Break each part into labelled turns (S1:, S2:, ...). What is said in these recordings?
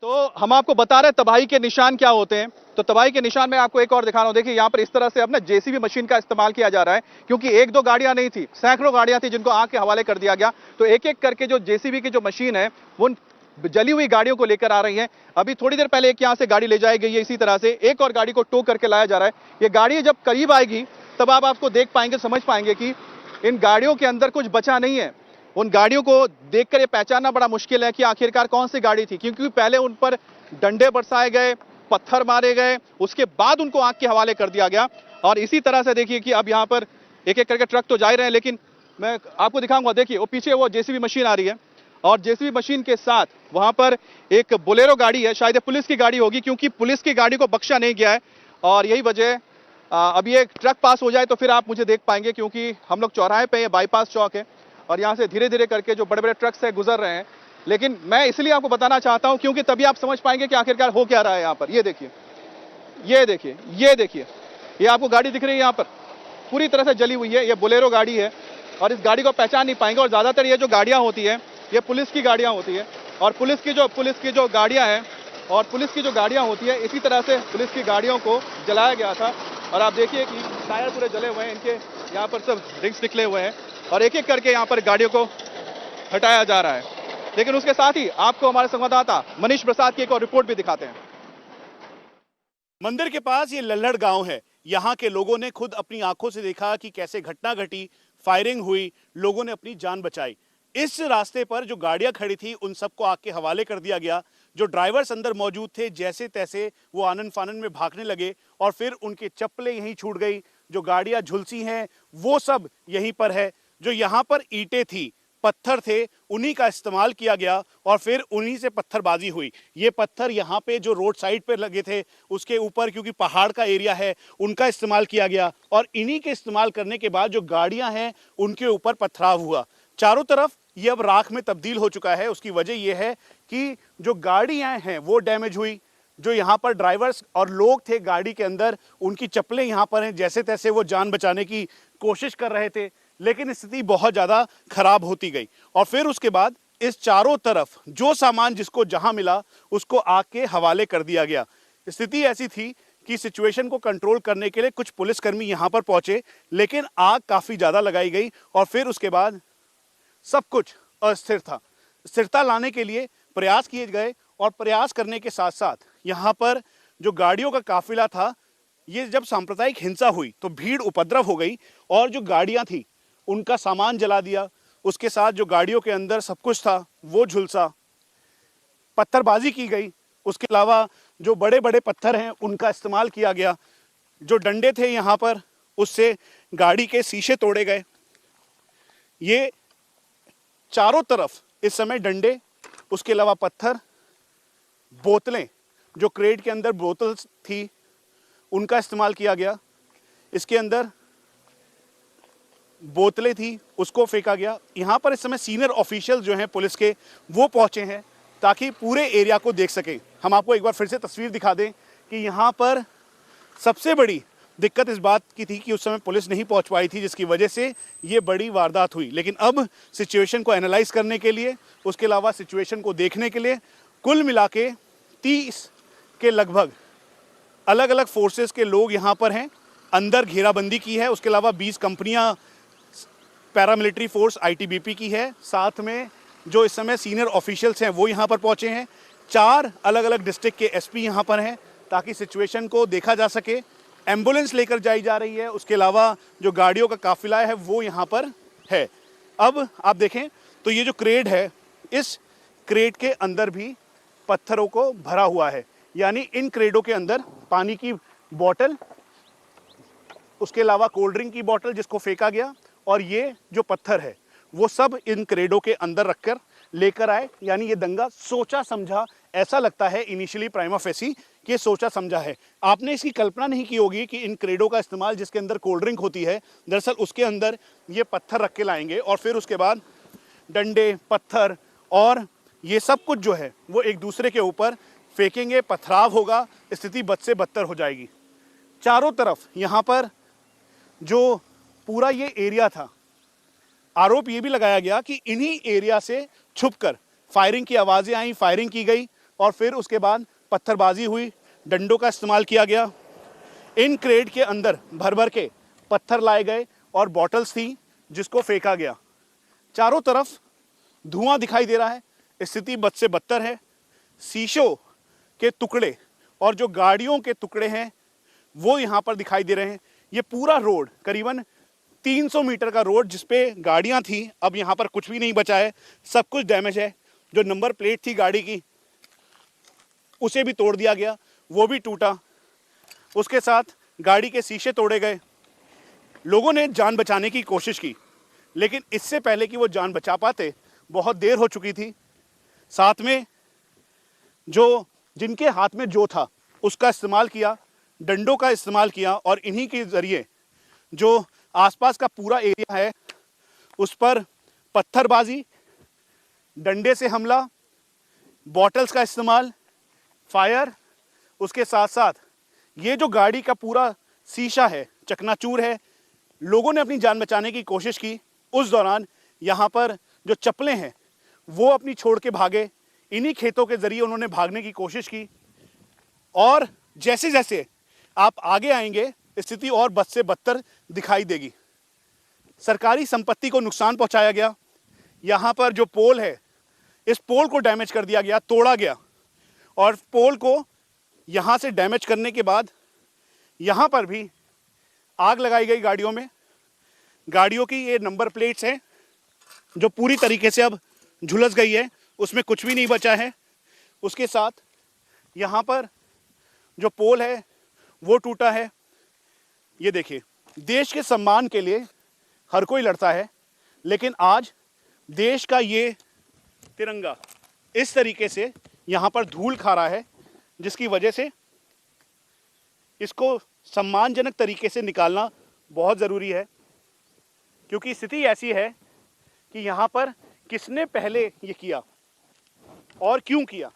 S1: तो हम आपको बता रहे हैं तबाही के निशान क्या होते हैं। तो तबाही के निशान में आपको एक और दिखा रहा हूं। देखिए यहाँ पर इस तरह से अब ना जेसीबी मशीन का इस्तेमाल किया जा रहा है, क्योंकि एक दो गाड़ियां नहीं थी, सैकड़ों गाड़ियां थी जिनको आग के हवाले कर दिया गया। तो एक एक करके जो जेसीबी की जो मशीन है वो जली हुई गाड़ियों को लेकर आ रही है। अभी थोड़ी देर पहले एक यहां से गाड़ी ले जाई गई है, इसी तरह से एक और गाड़ी को टो करके लाया जा रहा है। ये गाड़ी जब करीब आएगी तब आप आपको देख पाएंगे, समझ पाएंगे कि इन गाड़ियों के अंदर कुछ बचा नहीं है। उन गाड़ियों को देखकर ये पहचानना बड़ा मुश्किल है कि आखिरकार कौन सी गाड़ी थी, क्योंकि पहले उन पर डंडे बरसाए गए, पत्थर मारे गए, उसके बाद उनको आग के हवाले कर दिया गया। और इसी तरह से देखिए कि अब यहां पर एक एक करके ट्रक तो जा ही रहे हैं, लेकिन मैं आपको दिखाऊंगा। देखिए वो पीछे वो जेसीबी मशीन आ रही है और जेसीबी मशीन के साथ वहां पर एक बोलेरो गाड़ी है, शायद पुलिस की गाड़ी होगी, क्योंकि पुलिस की गाड़ी को बख्शा नहीं गया है। और यही वजह, अभी एक ट्रक पास हो जाए तो फिर आप मुझे देख पाएंगे, क्योंकि हम लोग चौराहे पे, ये बाईपास चौक है और यहाँ से धीरे धीरे करके जो बड़े बड़े ट्रक्स है गुजर रहे हैं। लेकिन मैं इसलिए आपको बताना चाहता हूं क्योंकि तभी आप समझ पाएंगे कि आखिरकार हो क्या रहा है यहाँ पर। ये देखिए, ये देखिए, ये देखिए, ये आपको गाड़ी दिख रही है यहाँ पर पूरी तरह से जली हुई है। ये बोलेरो गाड़ी है और इस गाड़ी को पहचान नहीं पाएंगे। और ज्यादातर ये जो गाड़ियां होती है ये पुलिस की गाड़ियां होती है और पुलिस की जो गाड़ियां हैं और पुलिस की जो गाड़ियां होती है, इसी तरह से पुलिस की गाड़ियों को जलाया गया था। और आप देखिए कि टायर पूरे जले हुए हैं, इनके यहाँ पर सब रिंग्स निकले हुए हैं और एक एक करके यहाँ पर गाड़ियों को हटाया जा रहा है। लेकिन उसके साथ ही आपको हमारे संवाददाता मनीष प्रसाद की एक और रिपोर्ट भी दिखाते हैं।
S2: मंदिर के पास ये लल्लड़ गांव है। यहाँ के लोगों ने खुद अपनी आंखों से देखा कि कैसे घटना घटी, फायरिंग हुई, लोगों ने अपनी जान बचाई। इस रास्ते पर जो गाड़ियां खड़ी थी उन सबको आग के हवाले कर दिया गया। जो ड्राइवर्स अंदर मौजूद थे जैसे तैसे वो आनन फानन में भागने लगे और फिर उनके चप्पलें यहीं छूट गई। जो गाड़ियां झुलसी हैं वो सब यहीं पर है। जो यहाँ पर ईंटें थी, पत्थर थे, उन्हीं का इस्तेमाल किया गया और फिर उन्हीं से पत्थरबाजी हुई। ये पत्थर यहाँ पे जो रोड साइड पे लगे थे उसके ऊपर, क्योंकि पहाड़ का एरिया है, उनका इस्तेमाल किया गया और इन्हीं के इस्तेमाल करने के बाद जो गाड़ियां हैं उनके ऊपर पथराव हुआ। चारों तरफ ये अब राख में तब्दील हो चुका है। उसकी वजह यह है कि जो गाड़ियां हैं वो डैमेज हुई। जो यहाँ पर ड्राइवर्स और लोग थे गाड़ी के अंदर, उनकी चप्पलें यहाँ पर हैं, जैसे तैसे वो जान बचाने की कोशिश कर रहे थे, लेकिन स्थिति बहुत ज़्यादा खराब होती गई। और फिर उसके बाद इस चारों तरफ जो सामान जिसको जहां मिला उसको आग के हवाले कर दिया गया। स्थिति ऐसी थी कि सिचुएशन को कंट्रोल करने के लिए कुछ पुलिसकर्मी यहां पर पहुंचे, लेकिन आग काफ़ी ज़्यादा लगाई गई और फिर उसके बाद सब कुछ अस्थिर था। स्थिरता लाने के लिए प्रयास किए गए और प्रयास करने के साथ साथ यहाँ पर जो गाड़ियों का काफिला था, ये जब सांप्रदायिक हिंसा हुई तो भीड़ उपद्रव हो गई और जो गाड़ियां थी उनका सामान जला दिया। उसके साथ जो गाड़ियों के अंदर सब कुछ था वो झुलसा, पत्थरबाजी की गई। उसके अलावा जो बड़े बड़े पत्थर हैं उनका इस्तेमाल किया गया। जो डंडे थे यहाँ पर उससे गाड़ी के शीशे तोड़े गए। ये चारों तरफ इस समय डंडे, उसके अलावा पत्थर, बोतलें, जो क्रेट के अंदर बोतल्स थी उनका इस्तेमाल किया गया। इसके अंदर बोतलें थी उसको फेंका गया। यहाँ पर इस समय सीनियर ऑफिशियल जो हैं पुलिस के वो पहुँचे हैं ताकि पूरे एरिया को देख सकें। हम आपको एक बार फिर से तस्वीर दिखा दें कि यहाँ पर सबसे बड़ी दिक्कत इस बात की थी कि उस समय पुलिस नहीं पहुँच पाई थी, जिसकी वजह से ये बड़ी वारदात हुई। लेकिन अब सिचुएशन को एनालाइज करने के लिए, उसके अलावा सिचुएशन को देखने के लिए कुल मिला के 30 के लगभग अलग अलग फोर्सेस के लोग यहाँ पर हैं। अंदर घेराबंदी की है। उसके अलावा 20 कंपनियाँ पैरामिलिट्री फोर्स आईटीबीपी की है। साथ में जो इस समय सीनियर ऑफिशियल्स हैं वो यहाँ पर पहुँचे हैं। 4 अलग अलग डिस्ट्रिक्ट के एसपी यहाँ पर हैं ताकि सिचुएशन को देखा जा सके। एम्बुलेंस लेकर जाई जा रही है। उसके अलावा जो गाड़ियों का काफिला है वो यहाँ पर है। अब आप देखें तो ये जो क्रेट है, इस क्रेट के अंदर भी पत्थरों को भरा हुआ है, यानी इन क्रेटों के अंदर पानी की बोतल, उसके अलावा कोल्ड ड्रिंक की बोतल जिसको फेंका गया, और ये जो पत्थर है वो सब इन क्रेटों के अंदर रखकर लेकर आए। यानी ये दंगा सोचा समझा, ऐसा लगता है इनिशियली प्राइमा फेसी कि ये सोचा समझा है। आपने इसकी कल्पना नहीं की होगी कि इन क्रेटों का इस्तेमाल जिसके अंदर कोल्ड ड्रिंक होती है, दरअसल उसके अंदर ये पत्थर रख के लाएंगे और फिर उसके बाद डंडे, पत्थर और ये सब कुछ जो है वो एक दूसरे के ऊपर फेंकेंगे, पथराव होगा, स्थिति बद से बदतर हो जाएगी। चारों तरफ यहाँ पर जो पूरा ये एरिया था, आरोप ये भी लगाया गया कि इन्हीं एरिया से छुपकर फायरिंग की आवाज़ें आई, फायरिंग की गई। और फिर उसके बाद पत्थरबाजी हुई, डंडों का इस्तेमाल किया गया। इन क्रेट के अंदर भर भर के पत्थर लाए गए और बॉटल्स थी जिसको फेंका गया। चारों तरफ धुआं दिखाई दे रहा है, स्थिति बद से बदतर है। शीशों के टुकड़े और जो गाड़ियों के टुकड़े हैं वो यहाँ पर दिखाई दे रहे हैं। ये पूरा रोड करीबन 300 मीटर का रोड जिस पे गाड़ियाँ थी, अब यहाँ पर कुछ भी नहीं बचा है, सब कुछ डैमेज है। जो नंबर प्लेट थी गाड़ी की उसे भी तोड़ दिया गया, वो भी टूटा। उसके साथ गाड़ी के शीशे तोड़े गए। लोगों ने जान बचाने की कोशिश की, लेकिन इससे पहले कि वो जान बचा पाते बहुत देर हो चुकी थी। साथ में जो जिनके हाथ में जो था उसका इस्तेमाल किया, डंडों का इस्तेमाल किया और इन्हीं के ज़रिए जो आसपास का पूरा एरिया है उस पर पत्थरबाजी, डंडे से हमला, बॉटल्स का इस्तेमाल, फायर, उसके साथ साथ ये जो गाड़ी का पूरा शीशा है चकनाचूर है। लोगों ने अपनी जान बचाने की कोशिश की। उस दौरान यहाँ पर जो चप्पलें हैं वो अपनी छोड़ के भागे। इन्हीं खेतों के ज़रिए उन्होंने भागने की कोशिश की और जैसे जैसे आप आगे आएंगे स्थिति और बद से बदतर दिखाई देगी। सरकारी संपत्ति को नुकसान पहुंचाया गया। यहाँ पर जो पोल है इस पोल को डैमेज कर दिया गया, तोड़ा गया और पोल को यहाँ से डैमेज करने के बाद यहाँ पर भी आग लगाई गई गाड़ियों में। गाड़ियों की ये नंबर प्लेट्स हैं जो पूरी तरीके से अब झुलस गई है, उसमें कुछ भी नहीं बचा है। उसके साथ यहाँ पर जो पोल है वो टूटा है। ये देखिए, देश के सम्मान के लिए हर कोई लड़ता है, लेकिन आज देश का ये तिरंगा इस तरीके से यहाँ पर धूल खा रहा है, जिसकी वजह से इसको सम्मानजनक तरीके से निकालना बहुत ज़रूरी है। क्योंकि स्थिति ऐसी है कि यहाँ पर किसने पहले ये किया और क्यों किया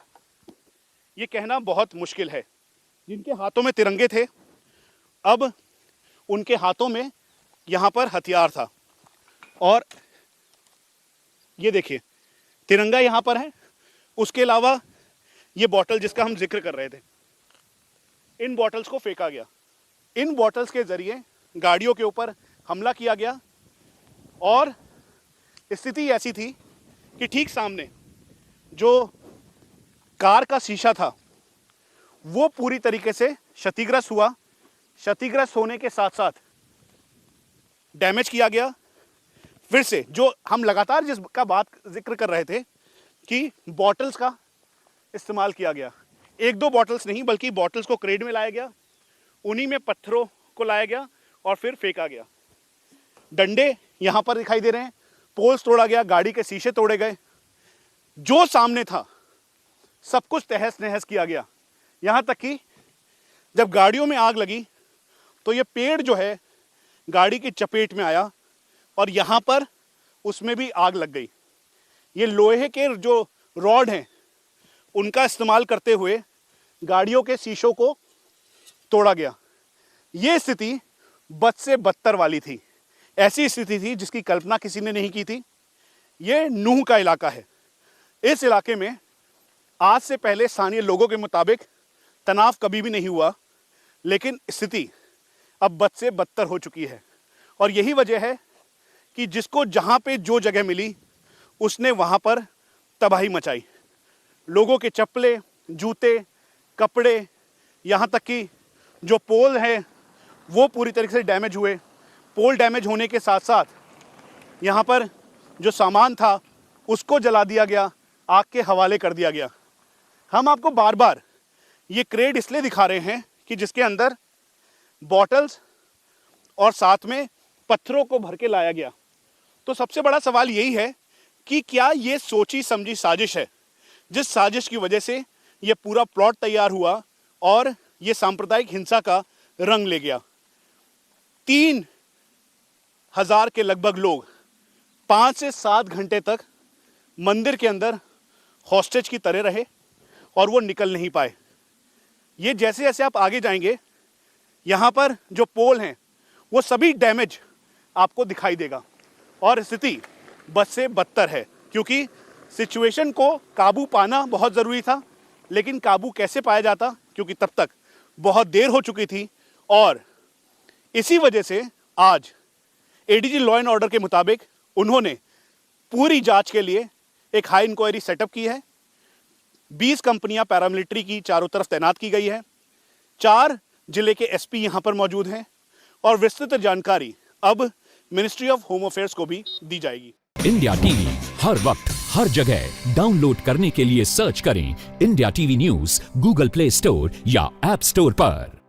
S2: ये कहना बहुत मुश्किल है। जिनके हाथों में तिरंगे थे अब उनके हाथों में यहाँ पर हथियार था। और ये देखिए, तिरंगा यहाँ पर है, उसके अलावा ये बॉटल जिसका हम जिक्र कर रहे थे, इन बॉटल्स को फेंका गया। इन बॉटल्स के ज़रिए गाड़ियों के ऊपर हमला किया गया और स्थिति ऐसी थी कि ठीक सामने जो कार का शीशा था वो पूरी तरीके से क्षतिग्रस्त हुआ। क्षतिग्रस्त होने के साथ साथ डैमेज किया गया। फिर से जो हम लगातार जिसका बात जिक्र कर रहे थे कि बॉटल्स का इस्तेमाल किया गया, एक दो बॉटल्स नहीं बल्कि बॉटल्स को क्रेट में लाया गया, उन्हीं में पत्थरों को लाया गया और फिर फेंका गया। डंडे यहाँ पर दिखाई दे रहे हैं, पोल्स तोड़ा गया, गाड़ी के शीशे तोड़े गए, जो सामने था सब कुछ तहस नहस किया गया। यहाँ तक कि जब गाड़ियों में आग लगी तो ये पेड़ जो है गाड़ी की चपेट में आया और यहाँ पर उसमें भी आग लग गई। ये लोहे के जो रॉड हैं उनका इस्तेमाल करते हुए गाड़ियों के शीशों को तोड़ा गया। ये स्थिति बद से बदतर वाली थी। ऐसी स्थिति थी जिसकी कल्पना किसी ने नहीं की थी। ये नूह का इलाका है। इस इलाके में आज से पहले स्थानीय लोगों के मुताबिक तनाव कभी भी नहीं हुआ, लेकिन स्थिति अब बद से बदतर हो चुकी है। और यही वजह है कि जिसको जहाँ पे जो जगह मिली उसने वहाँ पर तबाही मचाई। लोगों के चप्पले, जूते, कपड़े, यहाँ तक कि जो पोल है वो पूरी तरीके से डैमेज हुए। पोल डैमेज होने के साथ साथ यहाँ पर जो सामान था उसको जला दिया गया, आग के हवाले कर दिया गया। हम आपको बार बार ये क्रेट इसलिए दिखा रहे हैं कि जिसके अंदर बॉटल्स और साथ में पत्थरों को भर के लाया गया। तो सबसे बड़ा सवाल यही है कि क्या ये सोची समझी साजिश है, जिस साजिश की वजह से ये पूरा प्लॉट तैयार हुआ और ये सांप्रदायिक हिंसा का रंग ले गया। 3000 के लगभग लोग 5 से 7 घंटे तक मंदिर के अंदर हॉस्टेज की तरह रहे और वो निकल नहीं पाए। ये जैसे जैसे आप आगे जाएंगे यहाँ पर जो पोल हैं वो सभी डैमेज आपको दिखाई देगा और स्थिति बद से बदतर है। क्योंकि सिचुएशन को काबू पाना बहुत ज़रूरी था, लेकिन काबू कैसे पाया जाता, क्योंकि तब तक बहुत देर हो चुकी थी। और इसी वजह से आज एडीजी लॉ एंड ऑर्डर के मुताबिक उन्होंने पूरी जांच के लिए एक हाई इंक्वायरी सेटअप की है। 20 कंपनियां पैरामिलिट्री की चारों तरफ तैनात की गई है। 4 जिले के एसपी यहां पर मौजूद हैं और विस्तृत जानकारी अब मिनिस्ट्री ऑफ होम अफेयर्स को भी दी जाएगी।
S3: इंडिया टीवी हर वक्त हर जगह डाउनलोड करने के लिए सर्च करें India TV news Google play store या ऐप स्टोर पर।